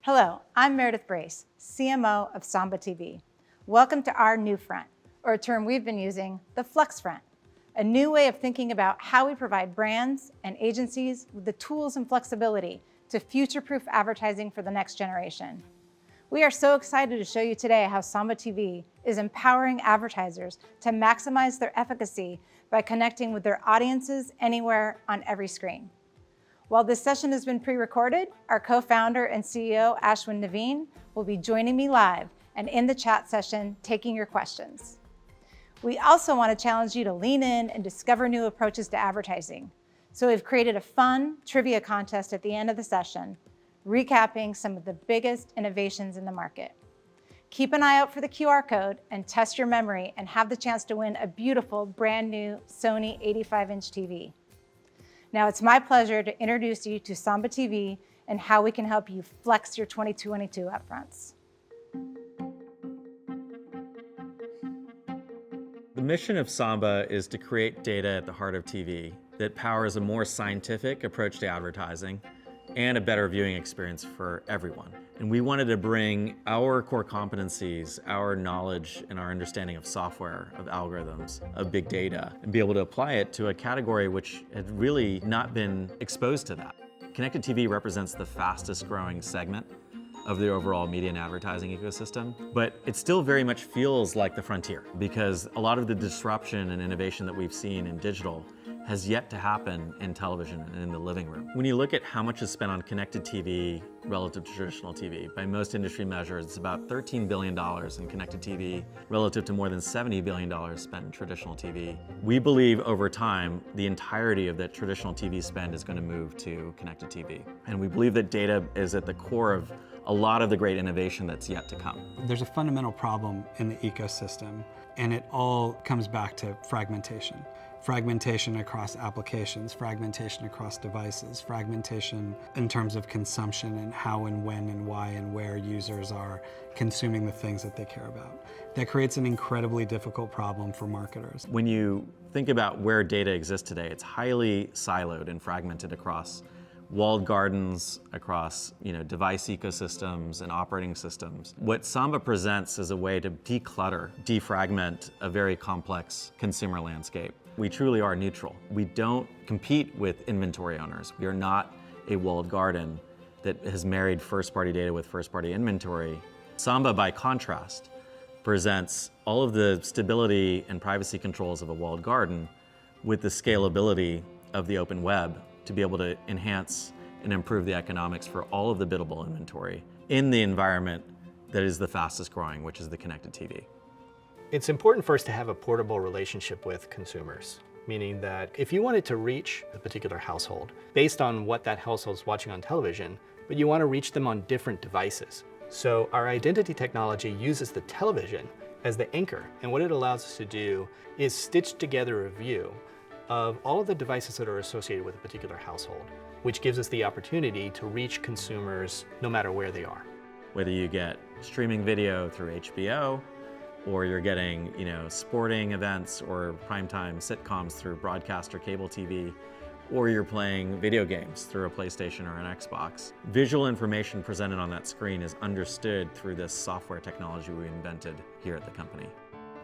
Hello, I'm Meredith Brace, CMO of Samba TV. Welcome to our NewFront, or a term we've been using, the FlexFront, a new way of thinking about how we provide brands and agencies with the tools and flexibility to future-proof advertising for the next generation. We are so excited to show you today how Samba TV is empowering advertisers to maximize their efficacy by connecting with their audiences anywhere on every screen. While this session has been pre-recorded, our co-founder and CEO, Ashwin Naveen, will be joining me live and in the chat session taking your questions. We also want to challenge you to lean in and discover new approaches to advertising. So we've created a fun trivia contest at the end of the session, recapping some of the biggest innovations in the market. Keep an eye out for the QR code and test your memory and have the chance to win a beautiful brand new Sony 85-inch TV. Now it's my pleasure to introduce you to Samba TV and how we can help you flex your 2022 upfronts. The mission of Samba is to create data at the heart of TV that powers a more scientific approach to advertising and a better viewing experience for everyone. And we wanted to bring our core competencies, our knowledge and our understanding of software, of algorithms, of big data, and be able to apply it to a category which had really not been exposed to that. Connected TV represents the fastest growing segment of the overall media and advertising ecosystem, but it still very much feels like the frontier because a lot of the disruption and innovation that we've seen in digital has yet to happen in television and in the living room. When you look at how much is spent on connected TV relative to traditional TV, by most industry measures, it's about $13 billion in connected TV relative to more than $70 billion spent in traditional TV. We believe over time, the entirety of that traditional TV spend is going to move to connected TV. And we believe that data is at the core of a lot of the great innovation that's yet to come. There's a fundamental problem in the ecosystem, and it all comes back to fragmentation. Fragmentation across applications, fragmentation across devices, fragmentation in terms of consumption and how and when and why and where users are consuming the things that they care about. That creates an incredibly difficult problem for marketers. When you think about where data exists today, it's highly siloed and fragmented across walled gardens, across device ecosystems and operating systems. What Samba presents is a way to declutter, defragment a very complex consumer landscape. We truly are neutral. We don't compete with inventory owners. We are not a walled garden that has married first-party data with first-party inventory. Samba, by contrast, presents all of the stability and privacy controls of a walled garden with the scalability of the open web to be able to enhance and improve the economics for all of the biddable inventory in the environment that is the fastest growing, which is the connected TV. It's important for us to have a portable relationship with consumers, meaning that if you wanted to reach a particular household based on what that household's watching on television, but you want to reach them on different devices. So our identity technology uses the television as the anchor, and what it allows us to do is stitch together a view of all of the devices that are associated with a particular household, which gives us the opportunity to reach consumers no matter where they are. Whether you get streaming video through HBO, or you're getting sporting events or primetime sitcoms through broadcast or cable TV, or you're playing video games through a PlayStation or an Xbox. Visual information presented on that screen is understood through this software technology we invented here at the company.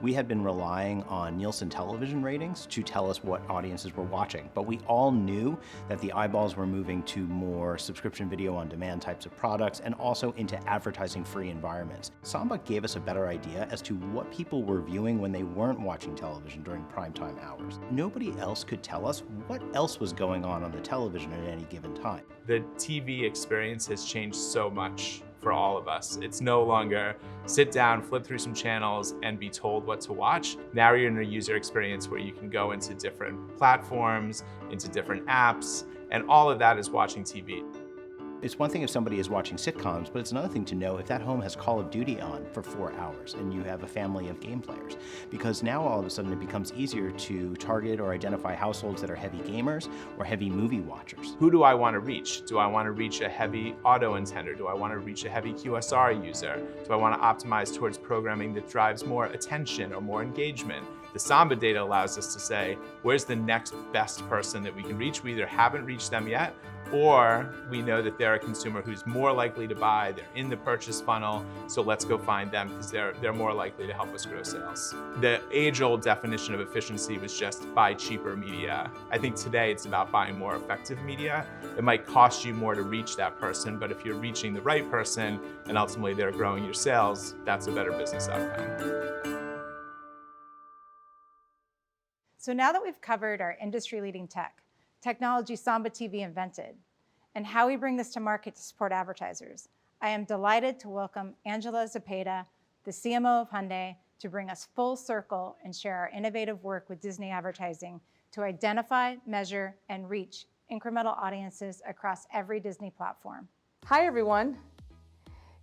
We had been relying on Nielsen television ratings to tell us what audiences were watching, but we all knew that the eyeballs were moving to more subscription video on demand types of products and also into advertising-free environments. Samba gave us a better idea as to what people were viewing when they weren't watching television during primetime hours. Nobody else could tell us what else was going on the television at any given time. The TV experience has changed so much for all of us. It's no longer sit down, flip through some channels, and be told what to watch. Now you're in a user experience where you can go into different platforms, into different apps, and all of that is watching TV. It's one thing if somebody is watching sitcoms, but it's another thing to know if that home has Call of Duty on for 4 hours and you have a family of game players. Because now all of a sudden it becomes easier to target or identify households that are heavy gamers or heavy movie watchers. Who do I want to reach? Do I want to reach a heavy auto intender? Do I want to reach a heavy QSR user? Do I want to optimize towards programming that drives more attention or more engagement? The Samba data allows us to say, where's the next best person that we can reach? We either haven't reached them yet, or we know that they're a consumer who's more likely to buy, they're in the purchase funnel, so let's go find them because they're more likely to help us grow sales. The age-old definition of efficiency was just buy cheaper media. I think today it's about buying more effective media. It might cost you more to reach that person, but if you're reaching the right person and ultimately they're growing your sales, that's a better business outcome. So now that we've covered our industry-leading tech, technology Samba TV invented, and how we bring this to market to support advertisers, I am delighted to welcome Angela Zepeda, the CMO of Hyundai, to bring us full circle and share our innovative work with Disney advertising to identify, measure, and reach incremental audiences across every Disney platform. Hi, everyone.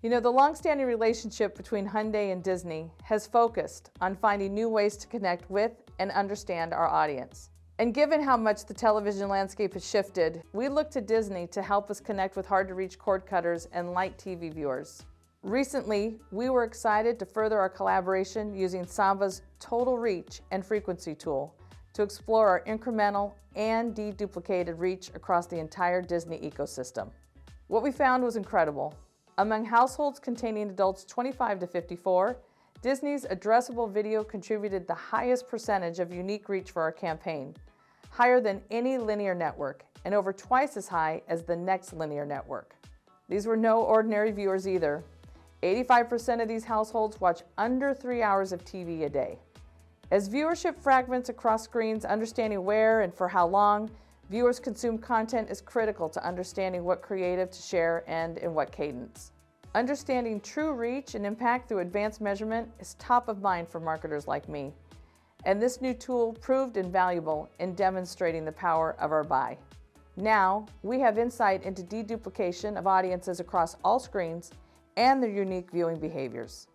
You know, the longstanding relationship between Hyundai and Disney has focused on finding new ways to connect with and understand our audience. And given how much the television landscape has shifted, we look to Disney to help us connect with hard-to-reach cord cutters and light TV viewers. Recently, we were excited to further our collaboration using Samba's Total Reach and Frequency tool to explore our incremental and deduplicated reach across the entire Disney ecosystem. What we found was incredible. Among households containing adults 25 to 54, Disney's addressable video contributed the highest percentage of unique reach for our campaign, higher than any linear network, and over twice as high as the next linear network. These were no ordinary viewers either. 85% of these households watch under 3 hours of TV a day. As viewership fragments across screens, understanding where and for how long viewers consume content is critical to understanding what creative to share and in what cadence. Understanding true reach and impact through advanced measurement is top of mind for marketers like me. And this new tool proved invaluable in demonstrating the power of our buy. Now, we have insight into deduplication of audiences across all screens and their unique viewing behaviors.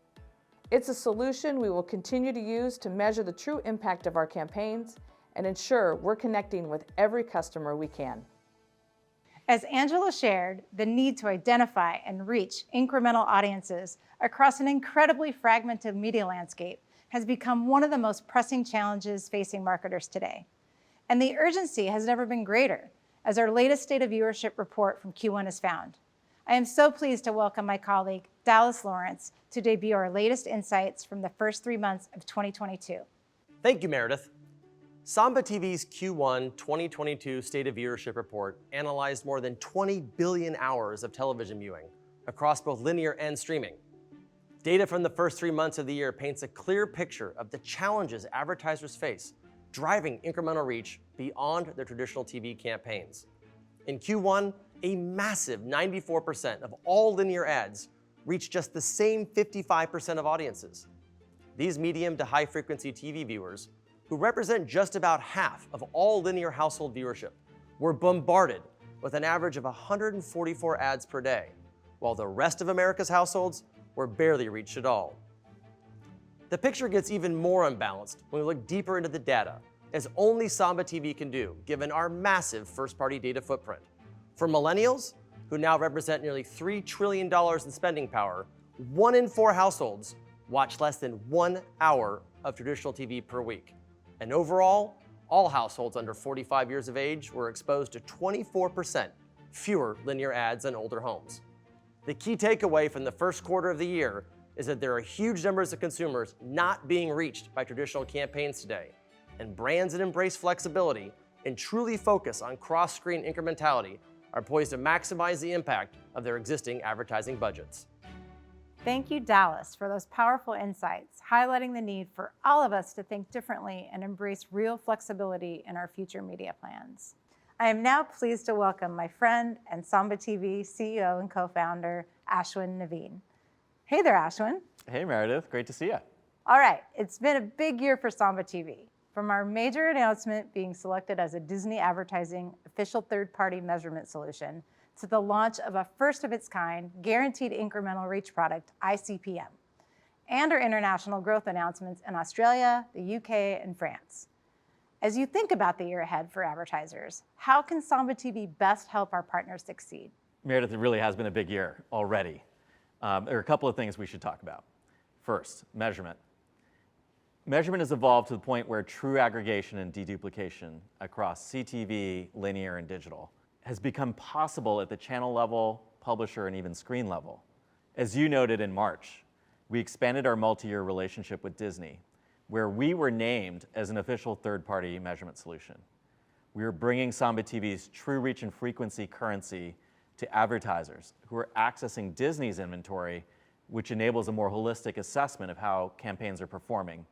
It's a solution we will continue to use to measure the true impact of our campaigns and ensure we're connecting with every customer we can. As Angela shared, the need to identify and reach incremental audiences across an incredibly fragmented media landscape has become one of the most pressing challenges facing marketers today. And the urgency has never been greater, as our latest State of Viewership report from Q1 has found. I am so pleased to welcome my colleague, Dallas Lawrence, to debut our latest insights from the first 3 months of 2022. Thank you, Meredith. Samba TV's Q1 2022 State of Viewership report analyzed more than 20 billion hours of television viewing across both linear and streaming. Data from the first 3 months of the year paints a clear picture of the challenges advertisers face driving incremental reach beyond their traditional TV campaigns. In Q1, a massive 94% of all linear ads reached just the same 55% of audiences. These medium to high frequency TV viewers, who represent just about half of all linear household viewership, were bombarded with an average of 144 ads per day, while the rest of America's households were barely reached at all. The picture gets even more unbalanced when we look deeper into the data, as only Samba TV can do, given our massive first-party data footprint. For millennials, who now represent nearly $3 trillion in spending power, 1 in 4 households watch less than 1 hour of traditional TV per week. And overall, all households under 45 years of age were exposed to 24% fewer linear ads than older homes. The key takeaway from the first quarter of the year is that there are huge numbers of consumers not being reached by traditional campaigns today, and brands that embrace flexibility and truly focus on cross-screen incrementality are poised to maximize the impact of their existing advertising budgets. Thank you, Dallas, for those powerful insights, highlighting the need for all of us to think differently and embrace real flexibility in our future media plans. I am now pleased to welcome my friend and Samba TV CEO and co-founder, Ashwin Naveen. Hey there, Ashwin. Hey, Meredith. Great to see you. All right, it's been a big year for Samba TV. From our major announcement being selected as a Disney advertising official third-party measurement solution, to the launch of a first-of-its-kind guaranteed incremental reach product, ICPM, and our international growth announcements in Australia, the UK, and France. As you think about the year ahead for advertisers, how can Samba TV best help our partners succeed? Meredith, it really has been a big year already. There are a couple of things we should talk about. First, measurement. Measurement has evolved to the point where true aggregation and deduplication across CTV, linear, and digital has become possible at the channel level, publisher, and even screen level. As you noted in March, we expanded our multi-year relationship with Disney, where we were named as an official third-party measurement solution. We are bringing Samba TV's true reach and frequency currency to advertisers who are accessing Disney's inventory, which enables a more holistic assessment of how campaigns are performing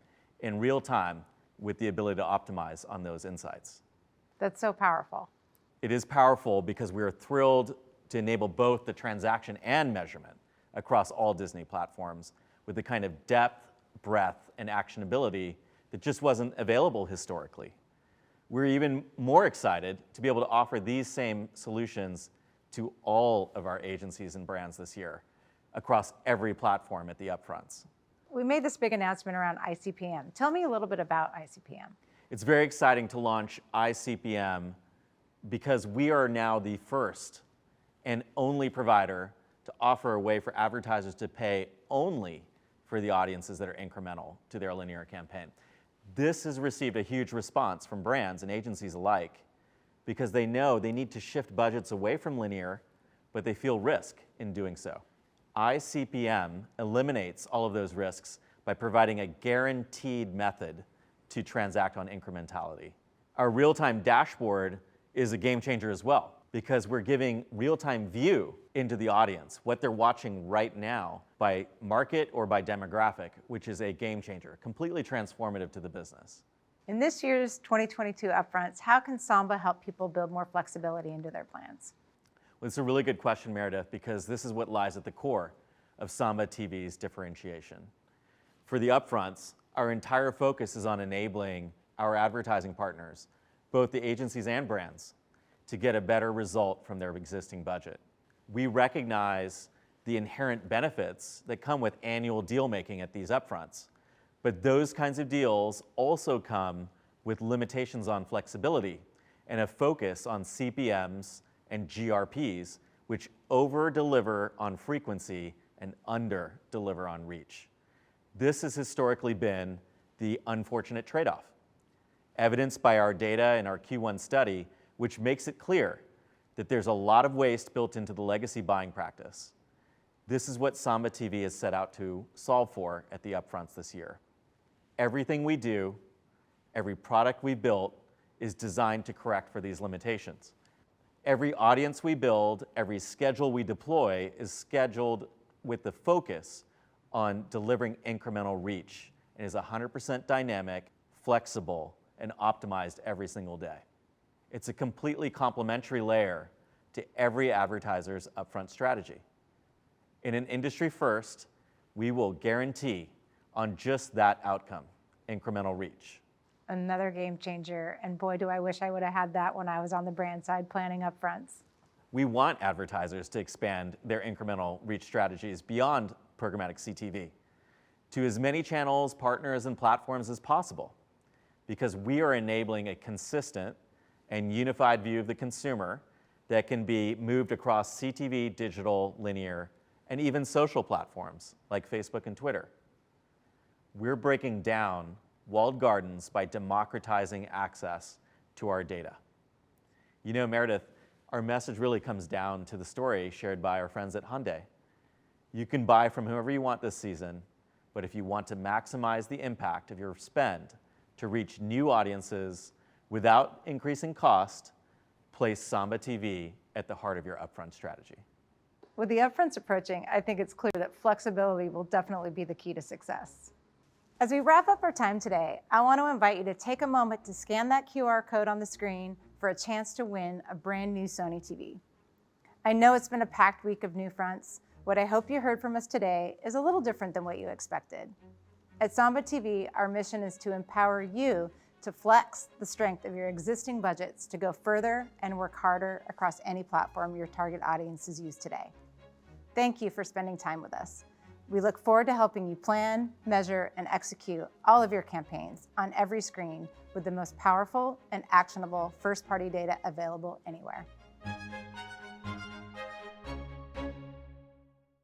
in real time with the ability to optimize on those insights. That's so powerful. It is powerful because we are thrilled to enable both the transaction and measurement across all Disney platforms with the kind of depth, breadth, and actionability that just wasn't available historically. We're even more excited to be able to offer these same solutions to all of our agencies and brands this year across every platform at the Upfronts. We made this big announcement around ICPM. Tell me a little bit about ICPM. It's very exciting to launch ICPM because we are now the first and only provider to offer a way for advertisers to pay only for the audiences that are incremental to their linear campaign. This has received a huge response from brands and agencies alike because they know they need to shift budgets away from linear, but they feel risk in doing so. ICPM eliminates all of those risks by providing a guaranteed method to transact on incrementality. Our real-time dashboard is a game changer as well because we're giving real-time view into the audience, what they're watching right now by market or by demographic, which is a game changer, completely transformative to the business. In this year's 2022 Upfronts, how can Samba help people build more flexibility into their plans? Well, it's a really good question, Meredith, because this is what lies at the core of Samba TV's differentiation. For the Upfronts, our entire focus is on enabling our advertising partners, both the agencies and brands, to get a better result from their existing budget. We recognize the inherent benefits that come with annual deal making at these Upfronts, but those kinds of deals also come with limitations on flexibility and a focus on CPMs and GRPs, which over-deliver on frequency and under-deliver on reach. This has historically been the unfortunate trade-off, evidenced by our data and our Q1 study, which makes it clear that there's a lot of waste built into the legacy buying practice. This is what Samba TV has set out to solve for at the Upfronts this year. Everything we do, every product we built is designed to correct for these limitations. Every audience we build, every schedule we deploy is scheduled with the focus on delivering incremental reach and is 100% dynamic, flexible, and optimized every single day. It's a completely complementary layer to every advertiser's upfront strategy. In an industry first, we will guarantee on just that outcome, incremental reach. Another game changer, and boy, do I wish I would have had that when I was on the brand side planning Upfronts. We want advertisers to expand their incremental reach strategies beyond programmatic CTV to as many channels, partners, and platforms as possible, because we are enabling a consistent and unified view of the consumer that can be moved across CTV, digital, linear, and even social platforms like Facebook and Twitter. We're breaking down walled gardens by democratizing access to our data. You know, Meredith, our message really comes down to the story shared by our friends at Hyundai. You can buy from whoever you want this season, but if you want to maximize the impact of your spend to reach new audiences without increasing cost, place Samba TV at the heart of your upfront strategy. With the Upfronts approaching, I think it's clear that flexibility will definitely be the key to success. As we wrap up our time today, I want to invite you to take a moment to scan that QR code on the screen for a chance to win a brand new Sony TV. I know it's been a packed week of NewFronts. What I hope you heard from us today is a little different than what you expected. At Samba TV, our mission is to empower you to flex the strength of your existing budgets to go further and work harder across any platform your target audiences use today. Thank you for spending time with us. We look forward to helping you plan, measure, and execute all of your campaigns on every screen with the most powerful and actionable first-party data available anywhere.